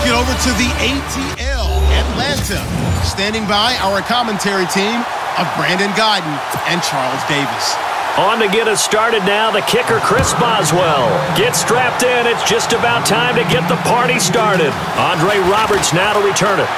get over to the ATL, Atlanta. Standing by our commentary team of Brandon Godden and Charles Davis. On to get us started now, the kicker, Chris Boswell. Get strapped in. It's just about time to get the party started. Andre Roberts now to return it.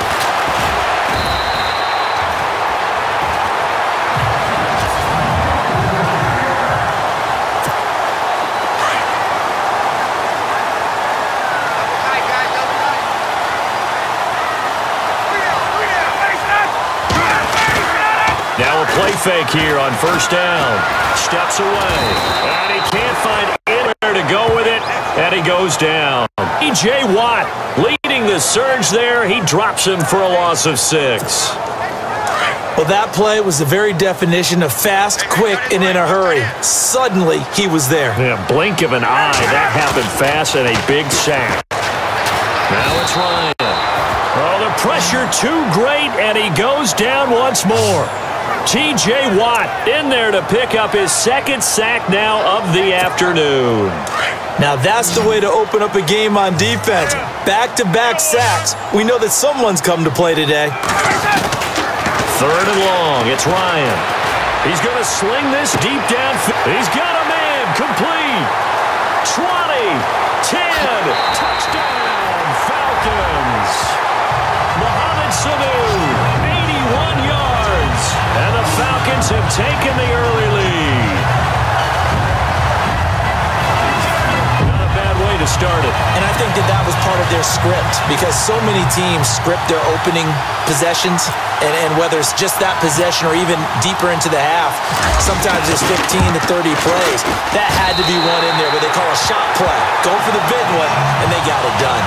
Now a play fake here on first down. Steps away. And he can't find anywhere to go with it. And he goes down. E.J. Watt leading the surge there. He drops him for a loss of 6. Well, that play was the very definition of fast, quick, and in a hurry. Suddenly, he was there. Yeah, blink of an eye. That happened fast and a big sack. Now it's Ryan. Oh, the pressure too great, and he goes down once more. T.J. Watt in there to pick up his second sack now of the afternoon. Now that's the way to open up a game on defense. Back-to-back sacks. We know that someone's come to play today. Third and long. It's Ryan. He's going to sling this deep downfield. He's got a man. Complete. 20. 10. Touchdown. Falcons. Mohamed Sanu. 81 yards. And the Falcons have taken the early lead. Not a bad way to start it. And I think that was part of their script, because so many teams script their opening possessions, and whether it's just that possession or even deeper into the half, sometimes there's 15 to 30 plays. That had to be one in there, what they call a shot play. Go for the big one, and they got it done.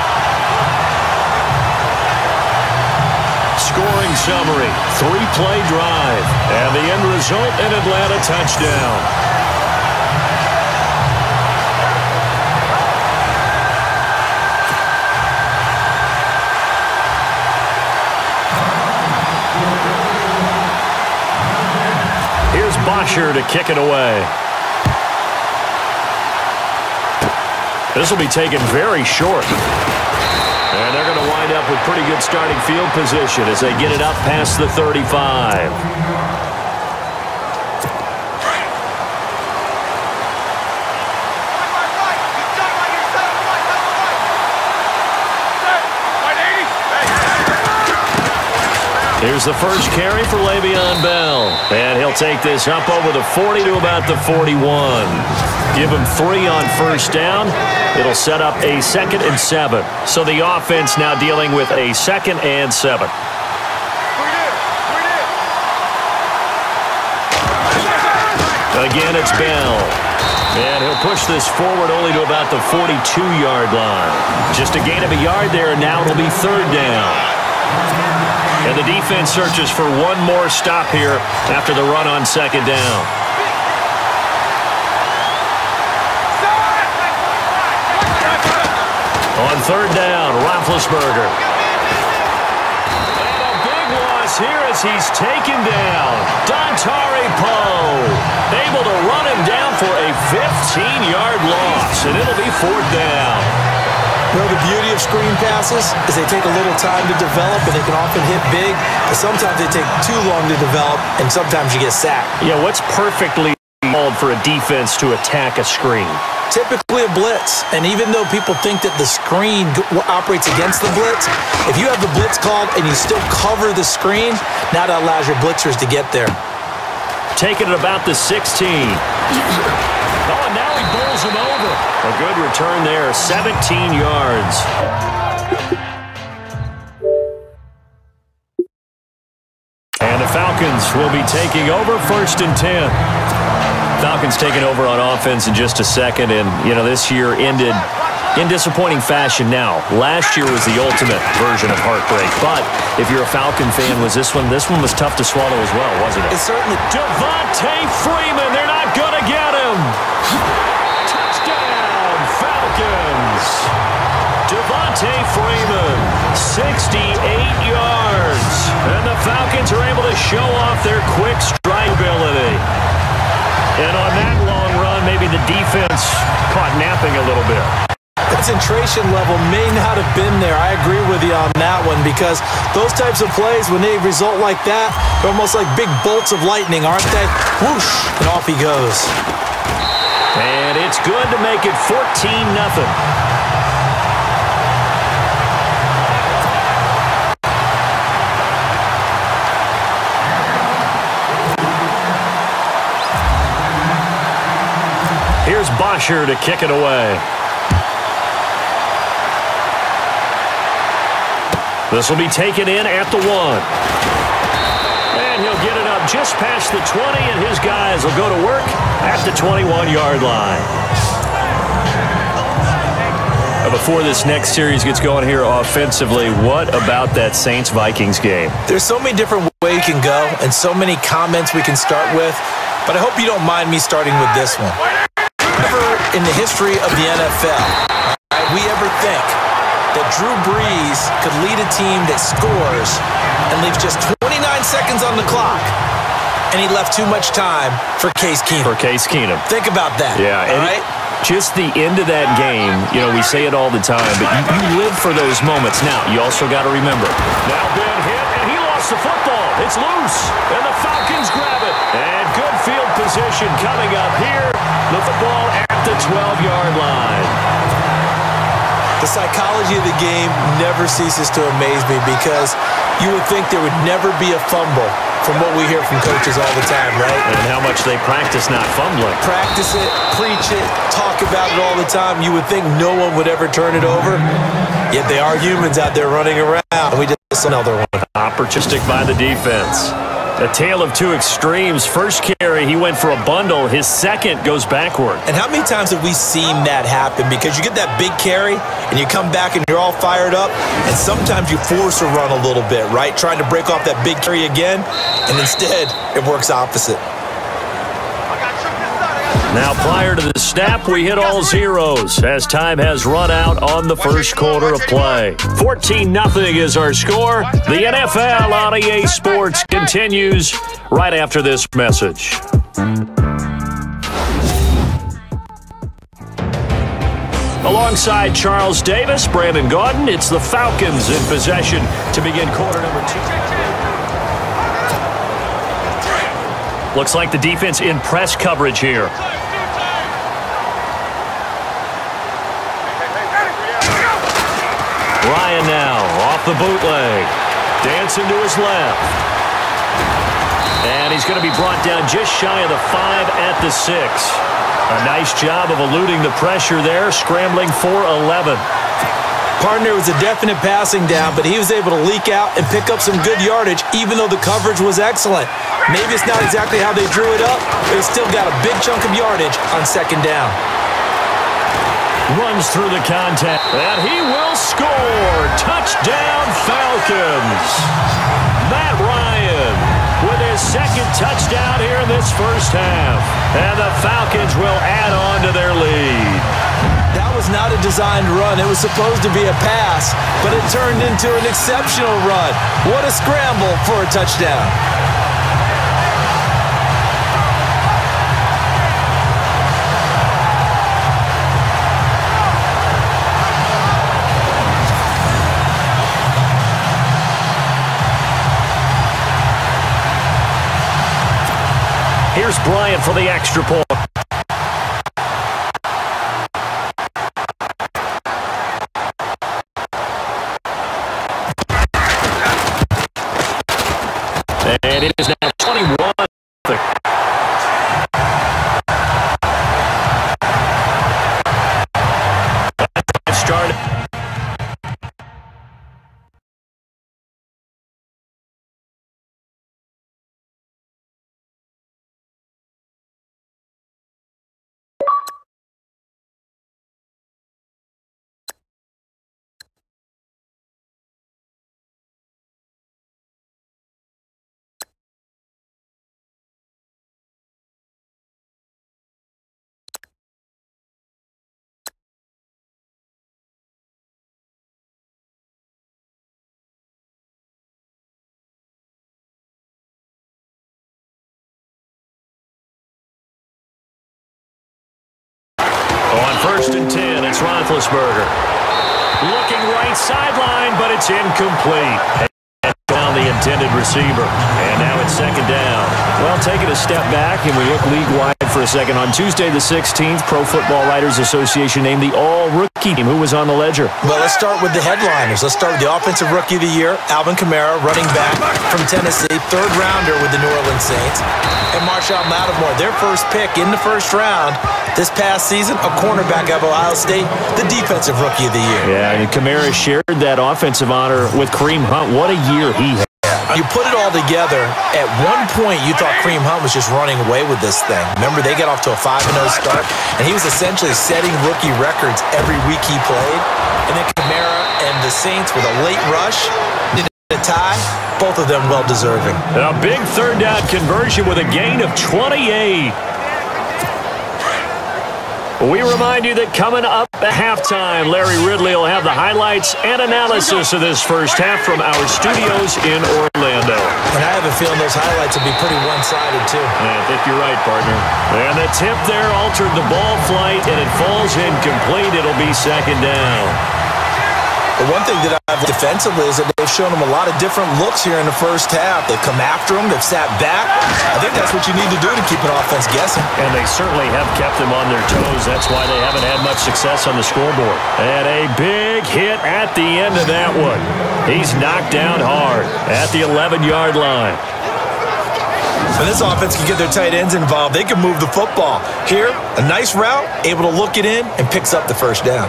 Scoring summary, 3-play drive, and the end result, an Atlanta touchdown. Here's Bosher to kick it away. This will be taken very short. And they're going to wind up with pretty good starting field position as they get it up past the 35. Here's the first carry for Le'Veon Bell. And he'll take this up over the 40 to about the 41. Give him 3 on first down. It'll set up a 2nd and 7. So the offense now dealing with a 2nd and 7. Again, it's Bell. And he'll push this forward only to about the 42-yard line. Just a gain of a yard there, and now it'll be 3rd down. And the defense searches for one more stop here after the run on 2nd down. On 3rd down, Roethlisberger. And a big loss here as he's taken down. Dontari Poe able to run him down for a 15-yard loss, and it'll be 4th down. You know, the beauty of screen passes is they take a little time to develop, and they can often hit big, but sometimes they take too long to develop, and sometimes you get sacked. Yeah, what's perfectly called for a defense to attack a screen? Typically a blitz, and even though people think that the screen operates against the blitz, if you have the blitz called and you still cover the screen, now that allows your blitzers to get there. Taking it about the 16. Oh, and now he bowls him over. A good return there, 17 yards. And the Falcons will be taking over 1st and 10. Falcons taking over on offense in just a second, and, you know, this year ended in disappointing fashion now. Last year was the ultimate version of heartbreak, but if you're a Falcon fan, this one was tough to swallow as well, wasn't it? It's certainly. Devontae Freeman, they're not going to get him. Touchdown, Falcons. Devontae Freeman, 68 yards. And the Falcons are able to show off their quick strike ability. And on that long run, maybe the defense caught napping a little bit. The concentration level may not have been there. I agree with you on that one because those types of plays, when they result like that, they're almost like big bolts of lightning, aren't they? Whoosh, and off he goes. And it's good to make it 14-0. Here's Bosher to kick it away. This will be taken in at the 1. And he'll get it up just past the 20, and his guys will go to work at the 21-yard line. Before this next series gets going here offensively, what about that Saints-Vikings game? There's so many different ways you can go and so many comments we can start with, but I hope you don't mind me starting with this one. Never in the history of the NFL we ever think that Drew Brees could lead a team that scores and leaves just 29 seconds on the clock, and he left too much time for Case Keenum. Think about that. Yeah, all right? Just the end of that game, you know, we say it all the time, but you live for those moments. Now, you also got to remember. Now Ben hit, and he lost the football. It's loose, and the Falcons grab it. And good field position coming up here. The football at the 12-yard line. The psychology of the game never ceases to amaze me because you would think there would never be a fumble from what we hear from coaches all the time, right? And how much they practice not fumbling. Practice it, preach it, talk about it all the time. You would think no one would ever turn it over, yet they are humans out there running around. And we just another one. Opportunistic by the defense. A tale of two extremes. First carry, he went for a bundle. His second goes backward. And how many times have we seen that happen? Because you get that big carry, and you come back and you're all fired up, and sometimes you force a run a little bit, right? Trying to break off that big carry again, and instead, it works opposite. Now, prior to the snap, we hit all zeros as time has run out on the first quarter of play. 14-0 is our score. The NFL on EA Sports continues right after this message. Alongside Charles Davis, Brandon Gaudin, it's the Falcons in possession to begin quarter number 2. Looks like the defense in press coverage here. Ryan now off the bootleg. Dancing to his left. And he's going to be brought down just shy of the 5 at the 6. A nice job of eluding the pressure there, scrambling for 11. Partner was a definite passing down, but he was able to leak out and pick up some good yardage, even though the coverage was excellent. Maybe it's not exactly how they drew it up, but it's still got a big chunk of yardage on second down. Runs through the contact, and he will score. Touchdown, Falcons. Matt Ryan with his second touchdown here in this first half. And the Falcons will add on to their lead. That was not a designed run. It was supposed to be a pass, but it turned into an exceptional run. What a scramble for a touchdown. Here's Bryant for the extra point. And it is now 21. Started. On 1st and 10, it's It's Roethlisberger. Looking right sideline, but it's incomplete. Down the intended receiver. And now it's second down. Well, taking a step back, and we look league-wide for a second. On Tuesday the 16th, Pro Football Writers Association named the all-rookie team. Who was on the ledger? Well, let's start with the headliners. Let's start with the Offensive Rookie of the Year, Alvin Kamara, running back from Tennessee, third-rounder with the New Orleans Saints, and Marshall Lattimore, their first pick in the first round this past season, a cornerback of Ohio State, the Defensive Rookie of the Year. Yeah, and Kamara shared that offensive honor with Kareem Hunt. What a year he had. You put it all together, at one point you thought Kareem Hunt was just running away with this thing. Remember, they got off to a 5-0 start, and he was essentially setting rookie records every week he played. And then Kamara and the Saints with a late rush, did a tie, both of them well-deserving. A big third down conversion with a gain of 28. We remind you that coming up at halftime, Larry Ridley will have the highlights and analysis of this first half from our studios in Orlando. And I have a feeling those highlights will be pretty one-sided, too. I think you're right, partner. And the tip there altered the ball flight, and it falls incomplete. It'll be second down. The one thing that I've defensively is that they've shown them a lot of different looks here in the first half. They've come after them. They've sat back. I think that's what you need to do to keep an offense guessing. And they certainly have kept them on their toes. That's why they haven't had much success on the scoreboard. And a big hit at the end of that one. He's knocked down hard at the 11-yard line. When this offense can get their tight ends involved, they can move the football. Here, a nice route, able to look it in, and picks up the first down.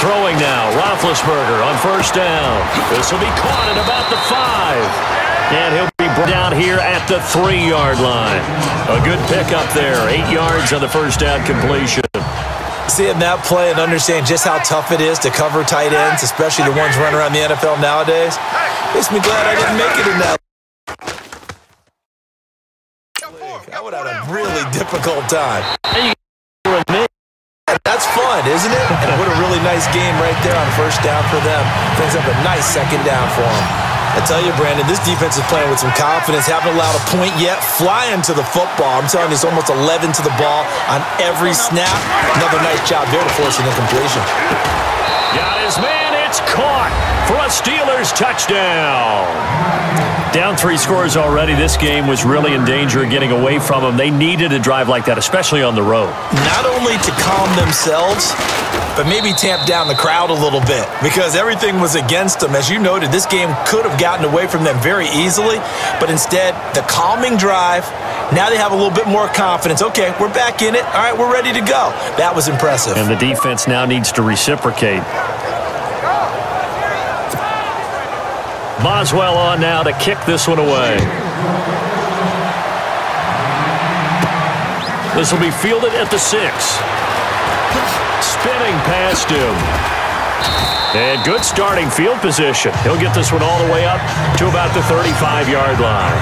Throwing now, Roethlisberger on first down. This will be caught at about the 5. And he'll be brought down here at the 3-yard line. A good pickup there, 8 yards on the first down completion. Seeing that play and understand just how tough it is to cover tight ends, especially the ones running around the NFL nowadays, makes me glad I didn't make it in that. I would have had a really difficult time. That's fun, isn't it? And what a really nice game right there on first down for them. Brings up a nice second down for them. I tell you, Brandon, this defense is playing with some confidence. Haven't allowed a point yet. Flying to the football. I'm telling you, it's almost 11 to the ball on every snap. Another nice job there to force an incompletion. Got his man. It's caught for a Steelers touchdown. Down 3 scores already. This game was really in danger of getting away from them. They needed a drive like that, especially on the road. Not only to calm themselves, but maybe tamp down the crowd a little bit because everything was against them. As you noted, this game could have gotten away from them very easily, but instead, the calming drive, now they have a little bit more confidence. Okay, we're back in it. All right, we're ready to go. That was impressive. And the defense now needs to reciprocate. Boswell on now to kick this one away. This will be fielded at the 6. Spinning past him. And good starting field position. He'll get this one all the way up to about the 35-yard line.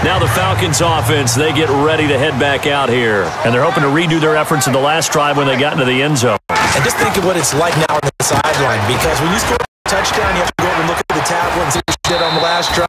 Now the Falcons offense, they get ready to head back out here. And they're hoping to redo their efforts in the last drive when they got into the end zone. And just think of what it's like now on the sideline, because when you score a touchdown, you have to go over and look at the tablet and see what you did on the last drive.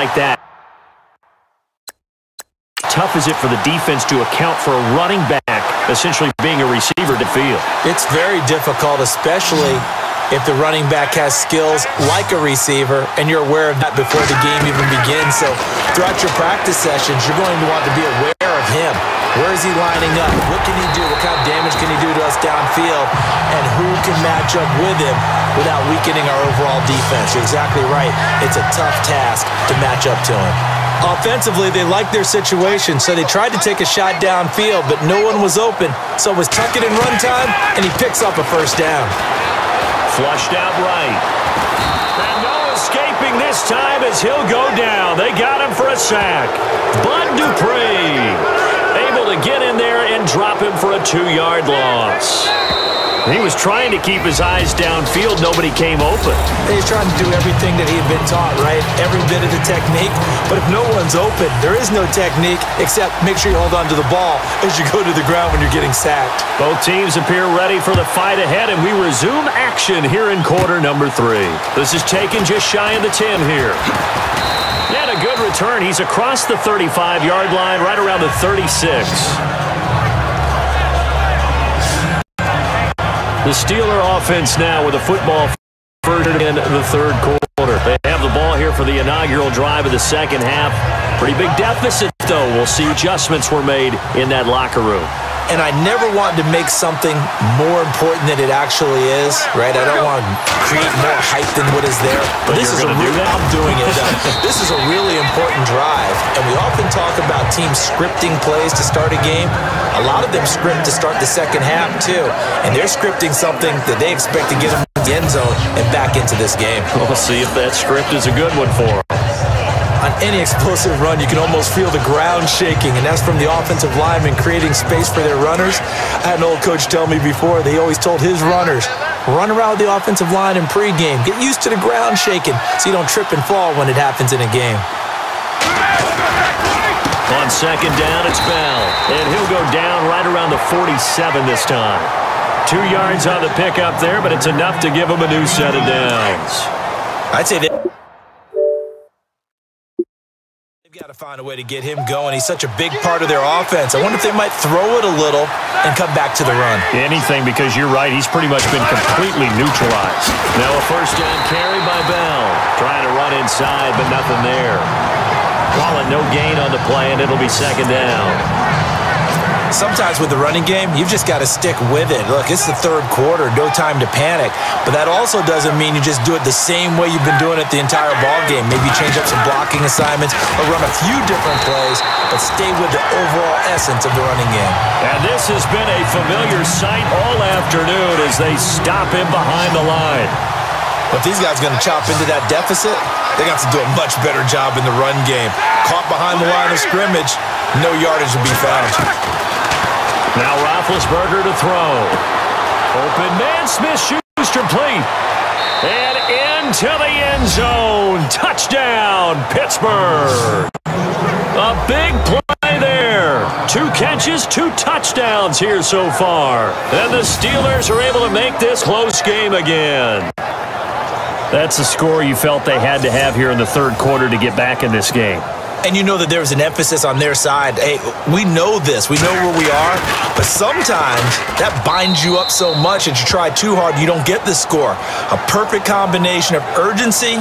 like that. Tough is it for the defense to account for a running back essentially being a receiver to field? It's very difficult, especially if the running back has skills like a receiver, and you're aware of that before the game even begins. So throughout your practice sessions, you're going to want to be aware of him. Where is he lining up? What can he do? What kind of damage can he do to us downfield? And who can match up with him without weakening our overall defense? You're exactly right. It's a tough task to match up to him. Offensively, they liked their situation, so they tried to take a shot downfield, but no one was open. So it was tuck it in run time, and he picks up a first down. Flushed out right. And no escaping this time as he'll go down. They got him for a sack. Bud Dupree able to get in there and drop him for a 2-yard loss. He was trying to keep his eyes downfield. Nobody came open. He's trying to do everything that he had been taught, right? Every bit of the technique. But if no one's open, there is no technique except make sure you hold on to the ball as you go to the ground when you're getting sacked. Both teams appear ready for the fight ahead, and we resume action here in quarter number 3. This is taken just shy of the 10 here. And a good return. He's across the 35-yard line, right around the 36. The Steeler offense now with a football first in the third quarter. They have the ball here for the inaugural drive of the second half. Pretty big deficit, though. We'll see adjustments were made in that locker room. And I never wanted to make something more important than it actually is, right? I don't want to create more hype than what is there. But this is I'm doing it. This is a really important drive. And we often talk about teams scripting plays to start a game. A lot of them script to start the second half, too. And they're scripting something that they expect to get them in the end zone and back into this game. We'll see if that script is a good one for them. On any explosive run, you can almost feel the ground shaking, and that's from the offensive linemen creating space for their runners. I had an old coach tell me before, they always told his runners, run around the offensive line in pregame. Get used to the ground shaking so you don't trip and fall when it happens in a game. On second down, it's Bell, and he'll go down right around the 47 this time. 2 yards on the pickup there, but it's enough to give him a new set of downs. I'd say they've got to find a way to get him going. He's such a big part of their offense. I wonder if they might throw it a little and come back to the run. Anything, because you're right. He's pretty much been completely neutralized. Now a first down carry by Bell. Trying to run inside, but nothing there. Calling no gain on the play, and it'll be second down. Sometimes with the running game, you've just got to stick with it. Look, it's the third quarter, no time to panic. But that also doesn't mean you just do it the same way you've been doing it the entire ball game. Maybe change up some blocking assignments or run a few different plays, but stay with the overall essence of the running game. And this has been a familiar sight all afternoon as they stop him behind the line. But these guys are going to chop into that deficit. They got to do a much better job in the run game. Caught behind the line of scrimmage, no yardage will be found. Now Roethlisberger to throw. Open man, Smith-Schuster complete. And into the end zone. Touchdown, Pittsburgh. A big play there. 2 catches, 2 touchdowns here so far. And the Steelers are able to make this close game again. That's the score you felt they had to have here in the third quarter to get back in this game. And you know that there was an emphasis on their side. Hey, we know this. We know where we are. But sometimes that binds you up so much that you try too hard, you don't get the score. A perfect combination of urgency,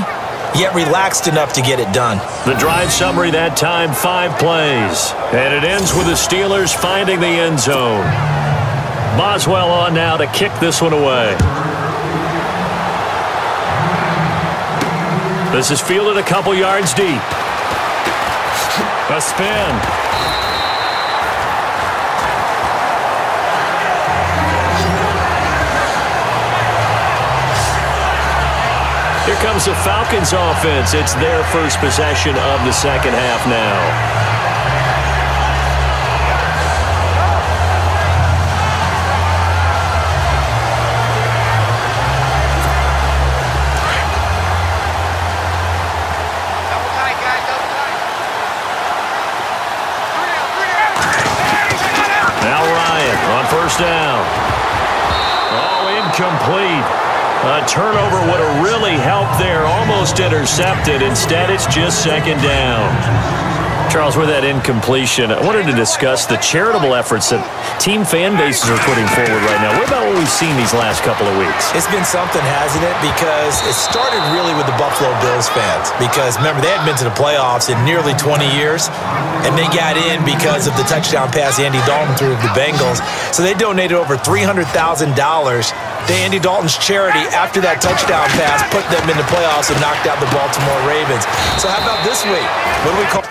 yet relaxed enough to get it done. The drive summary that time, 5 plays. And it ends with the Steelers finding the end zone. Boswell on now to kick this one away. This is fielded a couple yards deep. A spin. Here comes the Falcons offense. It's their first possession of the second half now. First down. Oh, incomplete. A turnover would have really helped there. Almost intercepted. Instead, it's just second down. Charles, with that incompletion, I wanted to discuss the charitable efforts that team fan bases are putting forward right now. What about what we've seen these last couple of weeks? It's been something, hasn't it? Because it started really with the Buffalo Bills fans. Because, remember, they hadn't been to the playoffs in nearly 20 years, and they got in because of the touchdown pass Andy Dalton threw to the Bengals. So they donated over $300,000 to Andy Dalton's charity after that touchdown pass, put them in the playoffs and knocked out the Baltimore Ravens. So how about this week? What do we call